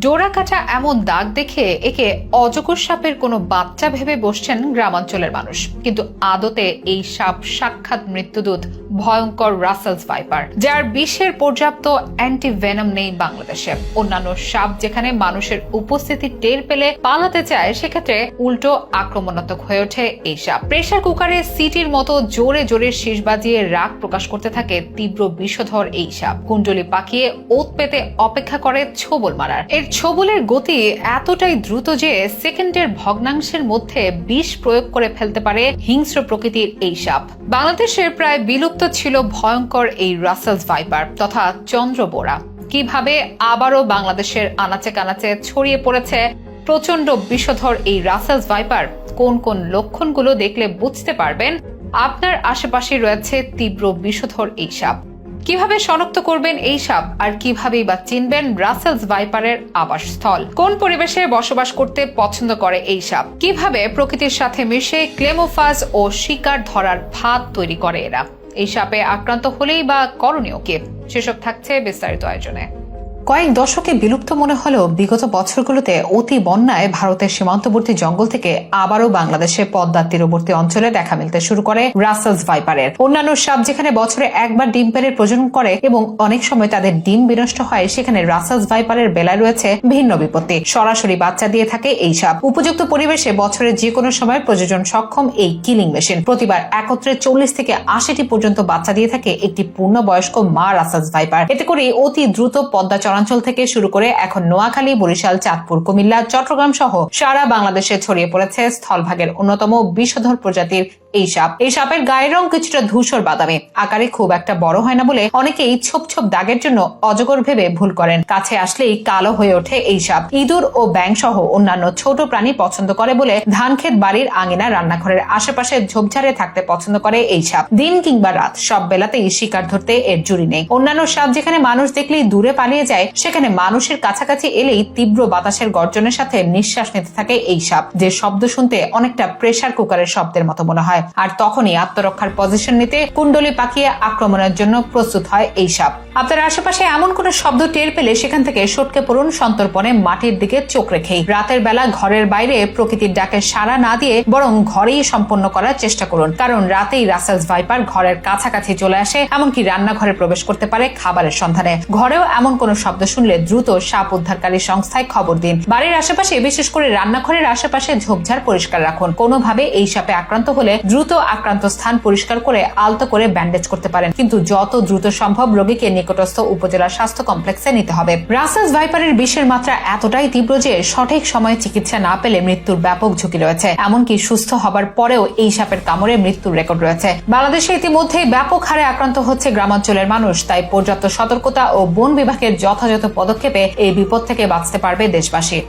ডোরা কাটা এমন দাগ দেখে একে অজগর সাপের কোনো বাচ্চা ভেবে বসছেন গ্রামাঞ্চলের মানুষ, কিন্তু আদতে এই সাপ সাক্ষাৎ মৃত্যুদূত ভয়ঙ্কর রাসেলস ভাইপার, যার বিষের পর্যাপ্ত অ্যান্টিভেনম নেই বাংলাদেশে। অন্যান্য সাপ যেখানে মানুষের উপস্থিতি টের পেলে পালাতে চায়, সেক্ষেত্রে উল্টো আক্রমণাত্মক হয়ে ওঠে এই সাপ। প্রেসার কুকারে সিটির মতো জোরে জোরে শীষ বাজিয়ে রাগ প্রকাশ করতে থাকে তীব্র বিষধর এই সাপ। কুণ্ডলি পাকিয়ে ওত পেতে অপেক্ষা করে ছোবল মারার। এর ছোবলের গতি এতটাই দ্রুত যে সেকেন্ডের ভগ্নাংশের মধ্যে বিষ প্রয়োগ করে ফেলতে পারে হিংস্র প্রকৃতির এই সাপ। বাংলাদেশের প্রায় বিলুপ্ত ছিল ভয়ঙ্কর এই রাসেলস ভাইপার তথা চন্দ্রবোরা। কিভাবে আবারও বাংলাদেশের আনাচে কানাচে ছড়িয়ে পড়েছে প্রচন্ড বিষধর এই রাসেলস ভাইপার, কোন কোন লক্ষণগুলো দেখলে বুঝতে পারবেন আপনার আশেপাশে রয়েছে তীব্র বিষধর এই সাপ, কিভাবে শনাক্ত করবেন এই সাপ, আর কিভাবেই বা চিনবেন রাসেলস ভাইপারের আবাসস্থল, কোন পরিবেশে বসবাস করতে পছন্দ করে এই সাপ, কিভাবে প্রকৃতির সাথে মিশে ক্লেমোফাজ ও শিকার ধরার ফাঁদ তৈরি করে এরা, এই সাপে আক্রান্ত হলেই বা করণীয় কি, সেসব থাকছে বিস্তারিত আয়োজনে। কয়েক দশকে বিলুপ্ত মনে হলেও বিগত বছরগুলোতে অতি বন্যায় ভারতের সীমান্তবর্তী জঙ্গল থেকে আবারও বাংলাদেশে পদ্মার তীরবর্তী অঞ্চলে দেখা মিলতে শুরু করে রাসেলস ভাইপারের। অন্যান্য সাপ যেখানে বছরে একবার ডিম পেড়ে প্রজনন করে এবং অনেক সময় তাদের ডিম বিনষ্ট হয়, সেখানে রাসেলস ভাইপারের বেলায় রয়েছে ভিন্ন বিপত্তি। সরাসরি বাচ্চা দিয়ে থাকে এই সাপ। উপযুক্ত পরিবেশে বছরের যে কোনো সময় প্রযোজন সক্ষম এই কিলিং মেশিন প্রতিবার একত্রে 40 থেকে 80টি পর্যন্ত বাচ্চা দিয়ে থাকে একটি পূর্ণবয়স্ক মা রাসেলস ভাইপার। এতে করে অতি দ্রুত পদ্মা অঞ্চল থেকে শুরু করে এখন নোয়াখালী, বরিশাল, চাঁদপুর, কুমিল্লা, চট্টগ্রাম সহ সারা বাংলাদেশে ছড়িয়ে পড়েছে স্থলভাগের অন্যতম বিষধর প্রজাতির এই সাপ। এই সাপের গায়ের রং কিছুটা ধূসর বাদামি, আকারে খুব একটা বড় হয় না বলে অনেকেই ছোপ ছোপ দাগের জন্য অজগর ভেবে ভুল করেন। কাছে আসলেই কালো হয়ে ওঠে এই সাপ। ইঁদুর ও ব্যাঙ সহ অন্যান্য ছোট প্রাণী পছন্দ করে বলে ধানক্ষেত, বাড়ির আঙিনা, রান্নাঘরের আশেপাশে ঝোপঝাড়ে থাকতে পছন্দ করে এই সাপ। দিন কিংবা রাত সব বেলাতেই শিকার ধরতে এর জুড়ি নেই। অন্যান্য সাপ যেখানে মানুষ দেখলেই দূরে পালিয়ে যায়, সেখানে মানুষের কাছাকাছি এলেই তীব্র বাতাসের গর্জনের সাথে নিঃশ্বাস নিতে থাকে এই সাপ, যে শব্দ শুনতে অনেকটা প্রেসার কুকারের শব্দের মতো মনে হয়। আর তখনই আত্মরক্ষার পজিশন নিতে কুণ্ডলি পাকিয়ে আক্রমণের জন্য প্রস্তুত হয় এই সাপ। আপনার আশেপাশে এমন কোন শব্দ টের পেলে সেখান থেকে সটকে পড়ুন সন্তর্পণে মাটির দিকে চোখ রেখেই। রাতের বেলা ঘরের বাইরে প্রকৃতির ডাকে সাড়া না দিয়ে বরং ঘরেই সম্পন্ন করার চেষ্টা করুন, কারণ রাতেই রাসেলস ভাইপার ঘরের কাছাকাছি চলে আসে, এমনকি রান্নাঘরে প্রবেশ করতে পারে খাবারের সন্ধানে। ঘরেও এমন কোন শব্দ শুনলে দ্রুত সাপ উদ্ধারকারী সংস্থায় খবর দিন। বাড়ির আশেপাশে, বিশেষ করে রান্নাঘরের আশেপাশে ঝোপঝাড় পরিষ্কার রাখুন। কোনোভাবে এই সাপে আক্রান্ত হলে দ্রুত আক্রান্ত স্থান পরিষ্কার করে আলতো করে ব্যান্ডেজ করতে পারেন, কিন্তু যত দ্রুত সম্ভব রোগীকে নিকটস্থ উপজেলা স্বাস্থ্য কমপ্লেক্সে নিতে হবে। রাসেলস ভাইপারের বিষের মাত্রা এতটাই তীব্র যে সঠিক সময়ে চিকিৎসা না পেলে মৃত্যুর ব্যাপক ঝুঁকি রয়েছে। এমনকি সুস্থ হবার পরেও এই সাপের কামড়ে মৃত্যুর রেকর্ড রয়েছে। বাংলাদেশে ইতিমধ্যে ব্যাপক হারে আক্রান্ত হচ্ছে গ্রামাঞ্চলের মানুষ, তাই পর্যাপ্ত সতর্কতা ও বন বিভাগের যথাযথ পদক্ষেপে এই বিপদ থেকে বাঁচতে পারবে দেশবাসী।